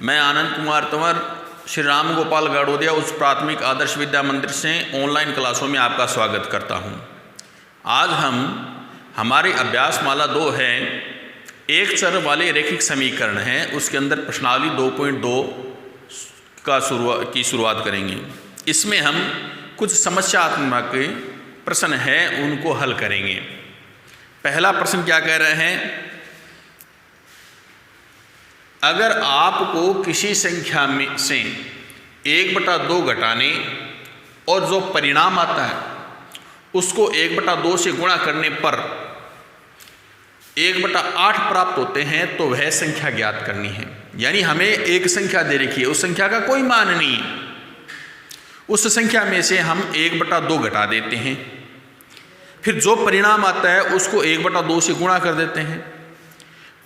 मैं आनंद कुमार तंवर श्री राम गोपाल गाड़ोदिया उच्च प्राथमिक आदर्श विद्या मंदिर से ऑनलाइन क्लासों में आपका स्वागत करता हूं। आज हम हमारी अभ्यास माला 2 है, एक चर वाले रैखिक समीकरण है, उसके अंदर प्रश्नावली 2.2 की शुरुआत करेंगे। इसमें हम कुछ समस्यात्मक प्रश्न हैं उनको हल करेंगे। पहला प्रश्न क्या कह रहे हैं, अगर आपको किसी संख्या में से 1/2 घटाने और जो परिणाम आता है उसको 1/2 से गुणा करने पर 1/8 प्राप्त होते हैं तो वह संख्या ज्ञात करनी है। यानी हमें एक संख्या दे रखी है, उस संख्या का कोई मान नहीं है, उस संख्या में से हम 1/2 घटा देते हैं, फिर जो परिणाम आता है उसको 1/2 से गुणा कर देते हैं,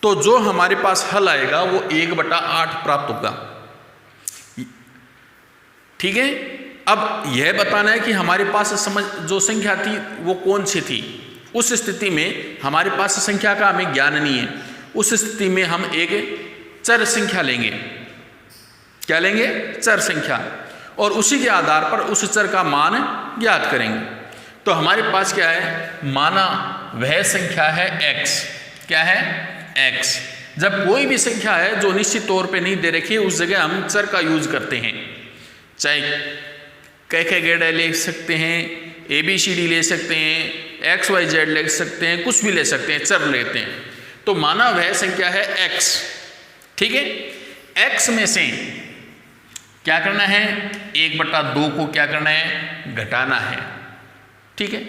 तो जो हमारे पास हल आएगा वो 1/8 प्राप्त होगा। ठीक है। अब यह बताना है कि हमारे पास जो संख्या थी वो कौन सी थी। उस स्थिति में हमारे पास संख्या का हमें ज्ञान नहीं है, उस स्थिति में हम एक चर संख्या लेंगे। क्या लेंगे? चर संख्या, और उसी के आधार पर उस चर का मान ज्ञात करेंगे। तो हमारे पास क्या है, माना वह संख्या है x। क्या है? x। जब कोई भी संख्या है जो निश्चित तौर पे नहीं दे रखी है उस जगह हम चर का यूज करते हैं। चाहे कह गेड़ा ले सकते हैं, ABCD ले सकते हैं, XYZ ले सकते हैं, कुछ भी ले सकते हैं, चर लेते हैं। तो माना वह संख्या है x। ठीक है। x में से क्या करना है, 1/2 को क्या करना है, घटाना है। ठीक है।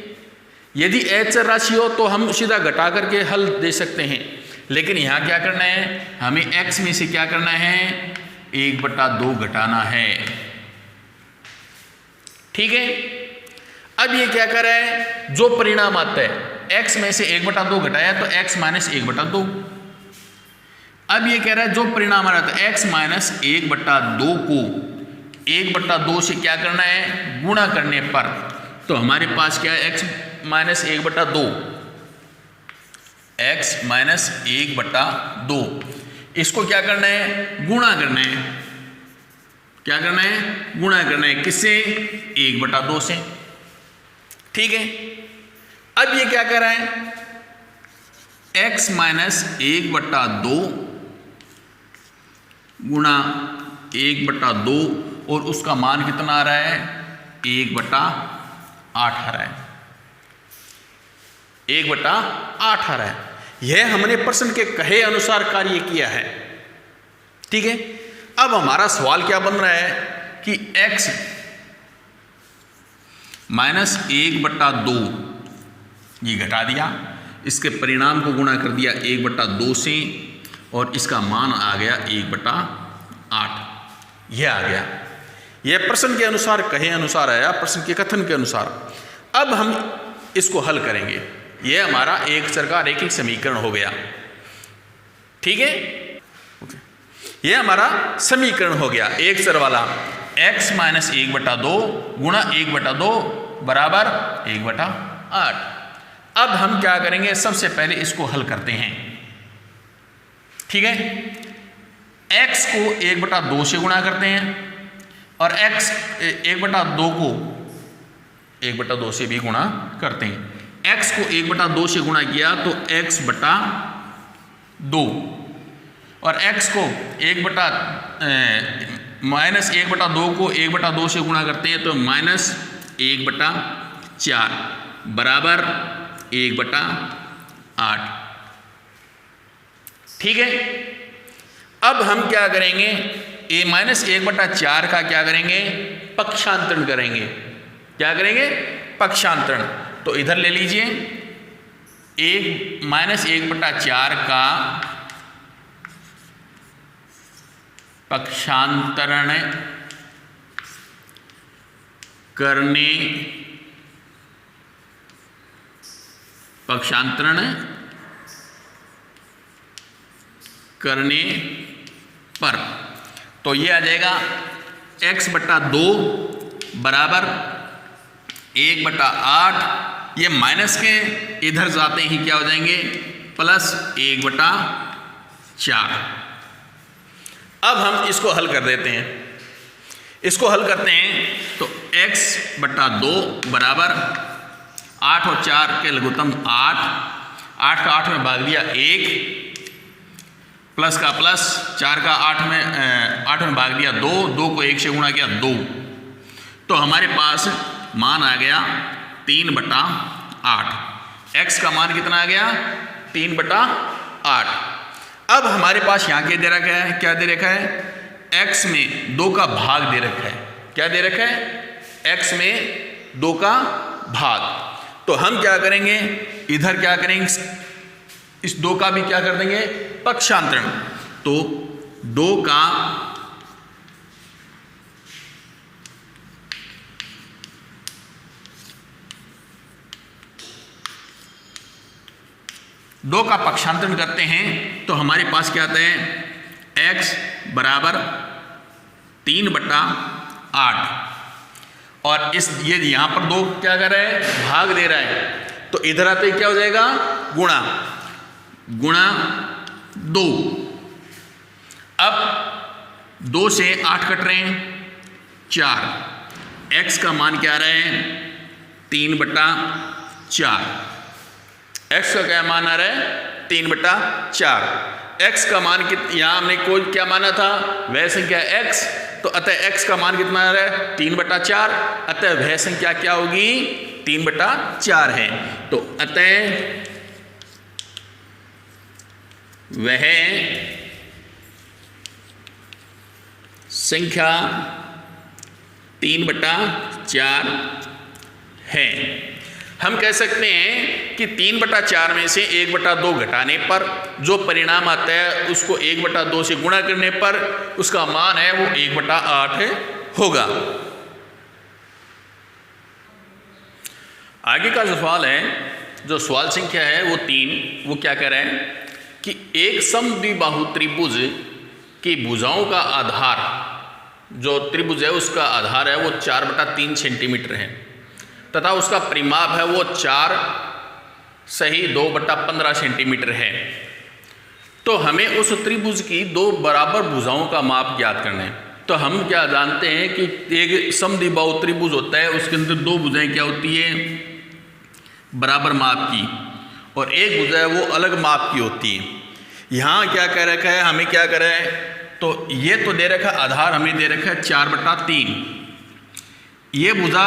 यदि चर राशि हो तो हम सीधा घटा करके हल दे सकते हैं, लेकिन यहां क्या करना है, हमें x में से क्या करना है, 1/2 घटाना है। ठीक है। अब ये क्या कर रहा है, जो परिणाम आता है x में से 1/2 घटाया तो x - 1/2। अब ये कह रहा है जो परिणाम आ रहा था x - 1/2 को 1/2 से क्या करना है, गुणा करने पर, तो हमारे पास क्या है, x - 1/2, x - 1/2, इसको क्या करना है, गुणा करना है। क्या करना है, गुणा करना है। किससे? 1/2 से। ठीक है। अब ये क्या कर रहा है, x - 1/2 गुणा 1/2, और उसका मान कितना आ रहा है, 1/8 आ रहा है। 1/8 आ रहा है। यह हमने प्रश्न के कहे अनुसार कार्य किया है। ठीक है। अब हमारा सवाल क्या बन रहा है कि x - 1/2 ये घटा दिया, इसके परिणाम को गुणा कर दिया 1/2 से, और इसका मान आ गया 1/8। यह आ गया, यह प्रश्न के अनुसार कहे अनुसार आया, प्रश्न के कथन के अनुसार। अब हम इसको हल करेंगे। यह हमारा एक चर का रैखिक समीकरण हो गया। ठीक है। यह हमारा समीकरण हो गया एक चर वाला, x - 1/2 गुणा 1/2 बराबर 1/8। अब हम क्या करेंगे, सबसे पहले इसको हल करते हैं। ठीक है। x को 1/2 से गुणा करते हैं, और x 1/2 को 1/2 से भी गुणा करते हैं। x को 1/2 से गुणा किया तो x/2, और x को -1/2 को 1/2 से गुणा करते हैं तो -1/4 बराबर 1/8। ठीक है। अब हम क्या करेंगे, -1/4 का क्या करेंगे, पक्षांतरण करेंगे। क्या करेंगे, पक्षांतरण। तो इधर ले लीजिए, -1/4 का पक्षांतरण करने पर तो ये आ जाएगा x/2 बराबर 1/8। ये माइनस के इधर जाते ही क्या हो जाएंगे, +1/4। अब हम इसको हल कर देते हैं। इसको हल करते हैं तो x/2 बराबर 8 और 4 के लघुत्तम 8, 8 का 8 में भाग दिया 1, प्लस का प्लस, 4 का 8 में भाग दिया 2, 2 को 1 से गुणा किया 2, तो हमारे पास मान आ गया 3/8। x का मान कितना आ गया? 3/8। अब हमारे पास यहाँ क्या दे रखा है? क्या दे रखा है? x में 2 का भाग दे रखा है। क्या दे रखा है? x में 2 का भाग। तो हम क्या करेंगे, इधर क्या करेंगे, इस 2 का भी क्या कर देंगे? पक्षांतरण। तो 2 का पक्षांतरण करते हैं तो हमारे पास क्या आता है? x बराबर 3/8 और ये यहां पर 2 क्या कर रहा है? भाग दे रहा है, तो इधर आते क्या हो जाएगा? गुणा 2। अब 2 से 8 कट रहे हैं, 4। x का मान क्या आ रहा है? 3/4। x का क्या मान आ रहा है? 3/4। x का मान यहाँ हमने कोई क्या माना था? वह संख्या x, तो अतः x का मान कितना आ रहा है? 3/4। अतः वह संख्या क्या होगी? 3/4 है। तो अतः वह संख्या 3/4 है। हम कह सकते हैं कि 3/4 में से 1/2 घटाने पर जो परिणाम आता है उसको 1/2 से गुणा करने पर उसका मान है वो 1/8 होगा। आगे का जो सवाल है, जो सवाल संख्या है वो 3, वो क्या कह रहा है कि एक समद्विबाहु त्रिभुज की भुजाओं का आधार, जो त्रिभुज है उसका आधार है वो 4/3 सेंटीमीटर है तथा उसका परिमाप है वो 4 सही 2/15 सेंटीमीटर है। तो हमें उस त्रिभुज की 2 बराबर भुजाओं का माप ज्ञात करना है। तो हम क्या जानते हैं कि एक समद्विबाहु त्रिभुज होता है, उसके अंदर 2 भुजाएं क्या होती है? बराबर माप की, और एक भुजा है वो अलग माप की होती है। यहाँ क्या कह रखा है, हमें क्या कर रहा है? तो ये तो दे रखा आधार हमें दे रखा है 4/3। ये भुजा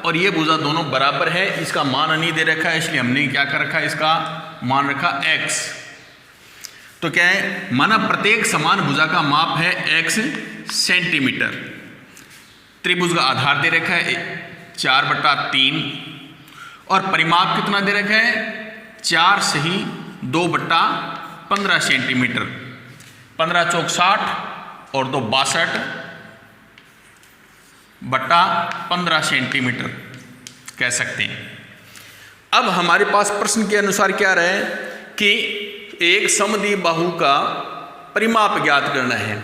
और ये भुजा दोनों बराबर है, इसका मान नहीं दे रखा है, इसलिए हमने क्या कर रखा है? इसका मान रखा x। तो क्या है? माना प्रत्येक समान भुजा का माप है x सेंटीमीटर। त्रिभुज का आधार दे रखा है 4/3 और परिमाप कितना दे रखा है? 4 सही 2/15 सेंटीमीटर। 15 चौक 60 और 2 62/15 सेंटीमीटर कह सकते हैं। अब हमारे पास प्रश्न के अनुसार क्या रहे कि एक समद्विबाहु का परिमाप ज्ञात करना है।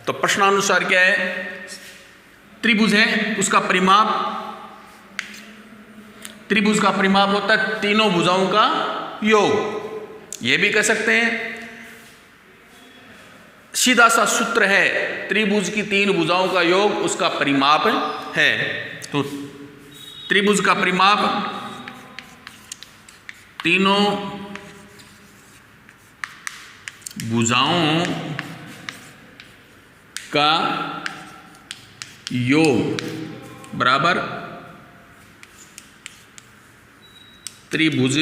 तो प्रश्नानुसार क्या है? त्रिभुज है, उसका परिमाप, त्रिभुज का परिमाप होता है तीनों भुजाओं का योग। यह भी कह सकते हैं, सीधा सा सूत्र है, त्रिभुज की 3 भुजाओं का योग उसका परिमाप है। तो त्रिभुज का परिमाप तीनों भुजाओं का योग बराबर त्रिभुज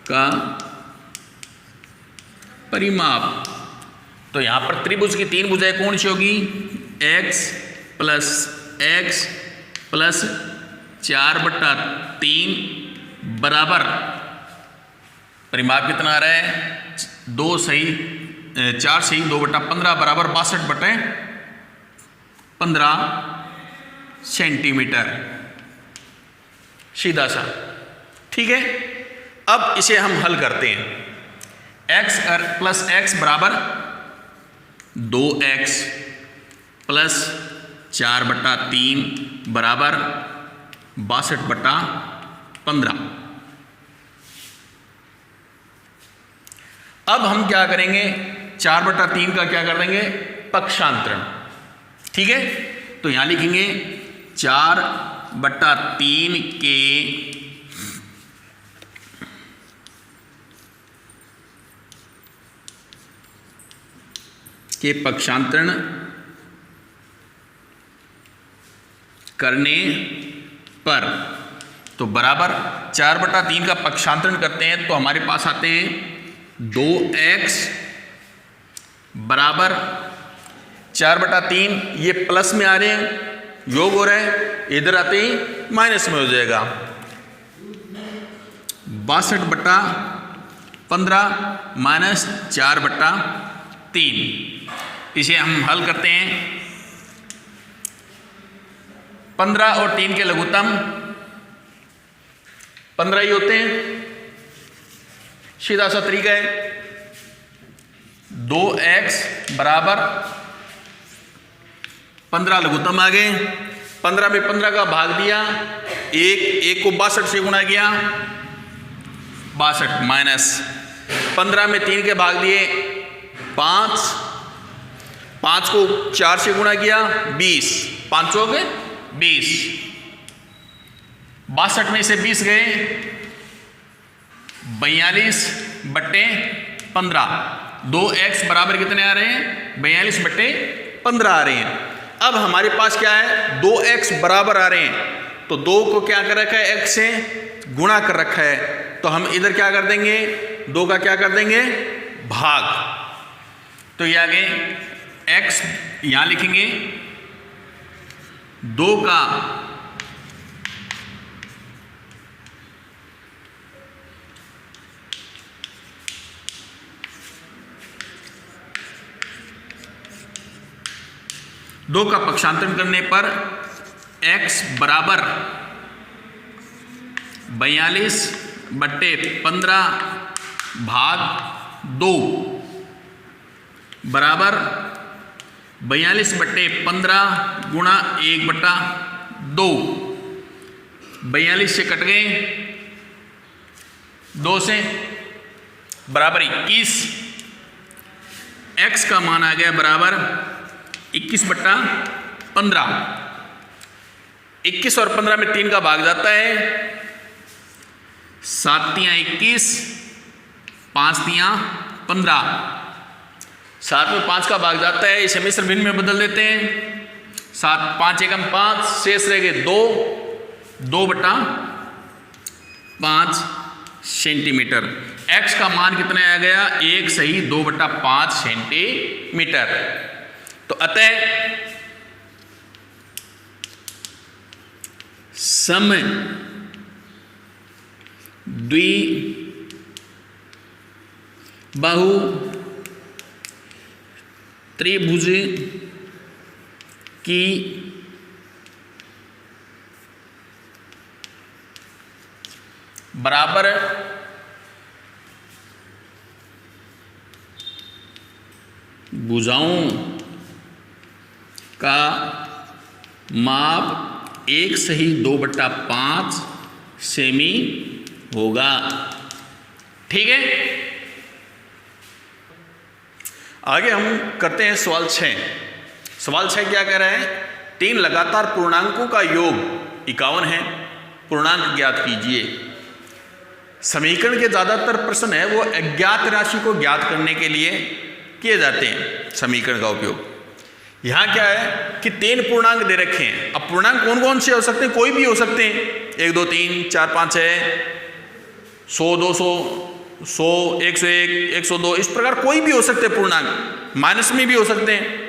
का परिमाप। तो यहां पर त्रिभुज की 3 भुजाएं कौन सी होगी? x प्लस 4/3 बराबर परिमाप कितना आ रहा है? 4 सही 2/15 बराबर 62/15 सेंटीमीटर। सीधा सा, ठीक है। अब इसे हम हल करते हैं। x प्लस x बराबर 2x प्लस 4/3 बराबर 62/15। अब हम क्या करेंगे? 4/3 का क्या कर देंगे, पक्षांतरण। ठीक है, तो यहां लिखेंगे 4/3 के पक्षांतरण करने पर, तो बराबर 4/3 का पक्षांतरण करते हैं तो हमारे पास आते हैं 2x बराबर 4/3, ये प्लस में आ रहे हैं, योग हो रहा है, इधर आते ही माइनस में हो जाएगा। 62/15 माइनस 4/3, इसे हम हल करते हैं। 15 और 3 के लघुत्तम 15 ही होते हैं, सीधा सा तरीका है। 2x बराबर 15 लघुत्तम आ गए, 15 में 15 का भाग दिया, एक को 62 से गुणा किया, 62 माइनस 15 में 3 के भाग दिए 5 को 4 से गुणा किया 20, 5 हो गए 20, 62 में से 20 गए 42/15, 2x बराबर कितने आ रहे हैं, 42/15 आ रहे हैं। अब हमारे पास क्या है, 2x बराबर आ रहे हैं, तो 2 को क्या कर रखा है, x से गुणा कर रखा है, तो हम इधर क्या कर देंगे, 2 का क्या कर देंगे, भाग। तो ये आगे x यहां लिखेंगे 2 का पक्षांतरण करने पर x बराबर 42/15 भाग 2 बराबर 42/15 गुणा 1/2, 42 से कट गए 2 से बराबर 21, x का मान आ गया बराबर 21/15, 21 और 15 में 3 का भाग जाता है, 7 × 21, 5 × 15, 7 में 5 का भाग जाता है, इसे मिश्र भिन्न में बदल देते हैं, 7 5 एकम 5, शेष रह गए 2/5 सेंटीमीटर। x का मान कितना आ गया, 1 सही 2/5 सेंटीमीटर। तो अतः सम द्विबाहु त्रिभुज की बराबर भुजाओं का माप 1 सही 2/5 सेमी होगा। ठीक है, आगे हम करते हैं सवाल 6। सवाल 6 क्या कह रहा है, 3 लगातार पूर्णांकों का योग 51 है, पूर्णांक ज्ञात कीजिए। समीकरण के ज़्यादातर प्रश्न है वो अज्ञात राशि को ज्ञात करने के लिए किए जाते हैं समीकरण का उपयोग। यहाँ क्या है कि 3 पूर्णांक दे रखे हैं। अब पूर्णांक कौन कौन से हो सकते हैं, कोई भी हो सकते हैं, 1 2 3 4 5 6, 100 200 100 101 102, इस प्रकार कोई भी हो सकते हैं पूर्णांक, माइनस में भी हो सकते हैं।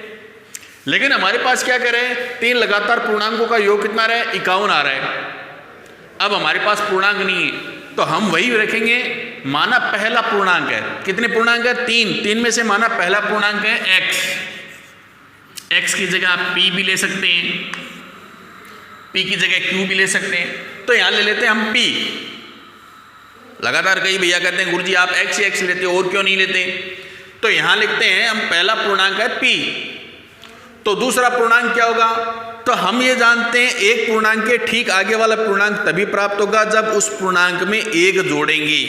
लेकिन हमारे पास क्या कह रहे हैं, 3 लगातार पूर्णांकों का योग कितना आ रहा है, 51 आ रहा है। अब हमारे पास पूर्णांक नहीं है तो हम वही रखेंगे, माना पहला पूर्णांक है, कितने पूर्णांक है, 3 में से माना पहला पूर्णांक है x की जगह आप p भी ले सकते हैं, p की जगह q भी ले सकते हैं। तो यहां ले लेते हैं हम p। लगातार कई भैया कहते हैं गुरुजी आप x ही x लेते हो और क्यों नहीं लेते, तो यहां लिखते हैं हम पहला पूर्णांक है p। तो दूसरा पूर्णांक क्या होगा, तो हम ये जानते हैं एक पूर्णांक के ठीक आगे वाला पूर्णांक तभी प्राप्त होगा जब उस पूर्णांक में 1 जोड़ेंगे।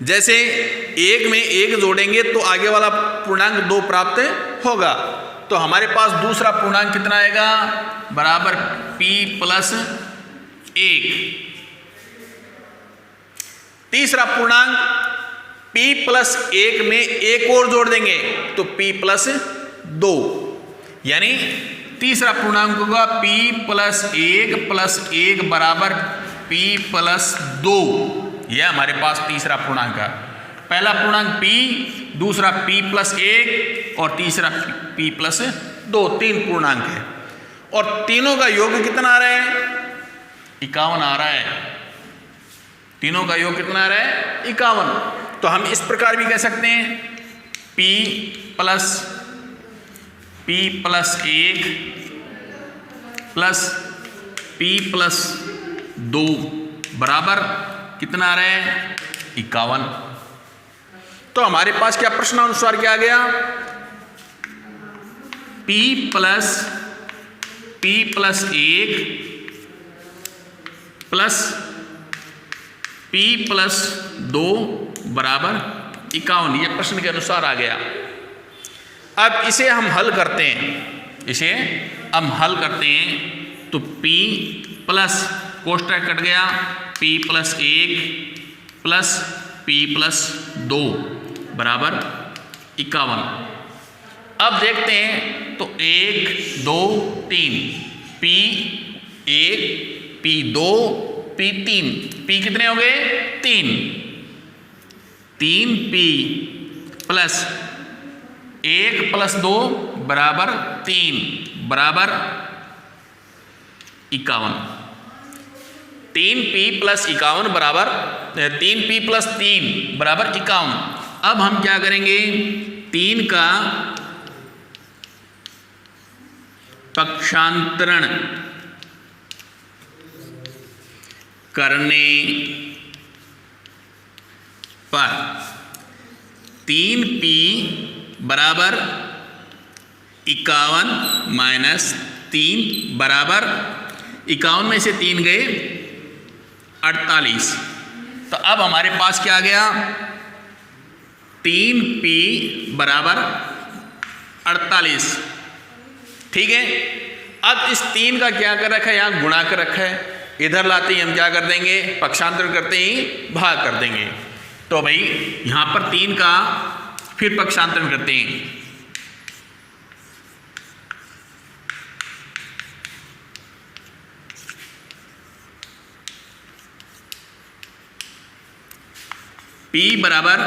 जैसे 1 में 1 जोड़ेंगे तो आगे वाला पूर्णांक 2 प्राप्त होगा। तो हमारे पास दूसरा पूर्णांक कितना आएगा, बराबर p प्लस 1। तीसरा पूर्णांक p प्लस 1 में 1 और जोड़ देंगे तो p प्लस 2, यानी तीसरा पूर्णांक होगा p प्लस 1 बराबर p प्लस 2। यह हमारे पास तीसरा पूर्णांक है। पहला पूर्णांक p, दूसरा p प्लस 1 और तीसरा p प्लस 2, 3 पूर्णांक है। और तीनों का योग कितना आ रहा है, 51 आ रहा है। तीनों का योग कितना आ रहा है, 51। तो हम इस प्रकार भी कह सकते हैं p plus 1 plus p plus 2 बराबर कितना आ रहा है, 51। तो हमारे पास क्या प्रश्नानुसार क्या आ गया, p plus 1 plus p plus 2 बराबर 51। ये प्रश्न के अनुसार आ गया। अब इसे हम हल करते हैं, तो p प्लस कोष्ठक कट गया, p plus 1 plus p plus 2 बराबर 51। अब देखते हैं तो 1 2 3 p1 p2 p3, p कितने हो गए, 3p प्लस 1 प्लस 2 बराबर 3 बराबर 51। 3p प्लस 51 बराबर 3p प्लस 3 बराबर 51। अब हम क्या करेंगे, 3 का पक्षांतरण करने पर 3p बराबर 51 माइनस 3 बराबर 51 में से 3 गए 48। तो अब हमारे पास क्या आ गया, 3p बराबर 48। ठीक है। अब इस 3 का क्या कर रखा है, यहाँ गुणा कर रखा है। इधर लाते ही हम क्या कर देंगे, पक्षांतर करते ही भाग कर देंगे। तो भाई यहाँ पर 3 का फिर पक्षांतर करते हैं। p बराबर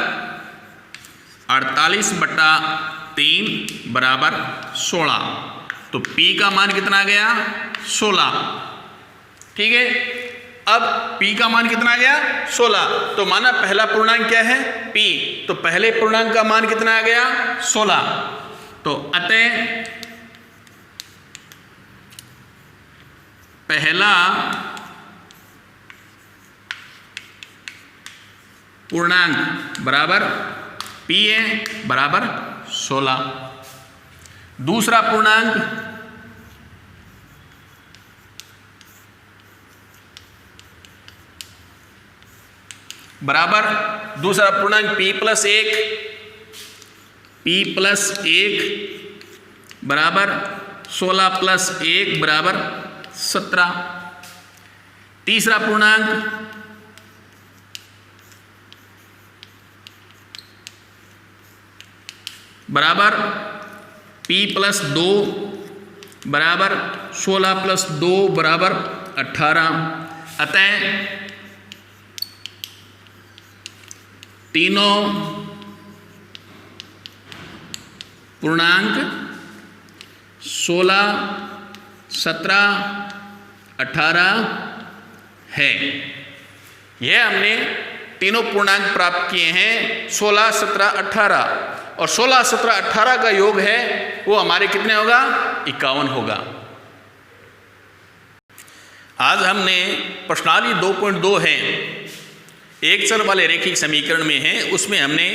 48/3 बराबर 16। तो p का मान कितना आ गया, 16। ठीक है। अब p का मान कितना आ गया, 16। तो माना पहला पूर्णांक क्या है, p। तो पहले पूर्णांक का मान कितना आ गया, 16। तो अतः पहला पूर्णांक बराबर p है बराबर 16। दूसरा पूर्णांक बराबर, दूसरा पूर्णांक p प्लस 1 बराबर 16 प्लस 1 बराबर 17। तीसरा पूर्णांक बराबर p प्लस 2 बराबर 16 प्लस 2 बराबर 18। अतः तीनों पूर्णांक 16, 17, 18 है। यह हमने तीनों पूर्णांक प्राप्त किए हैं, 16, 17, 18। और 16, 17, 18 का योग है वो हमारे कितने होगा, 51 होगा। आज हमने प्रश्नावली 2.2 है, एक चर वाले रैखिक समीकरण में है, उसमें हमने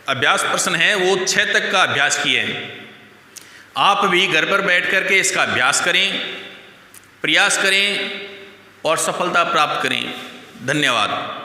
अभ्यास प्रश्न है वो 6 तक का अभ्यास किए हैं। आप भी घर पर बैठ करके इसका अभ्यास करें, प्रयास करें और सफलता प्राप्त करें। धन्यवाद।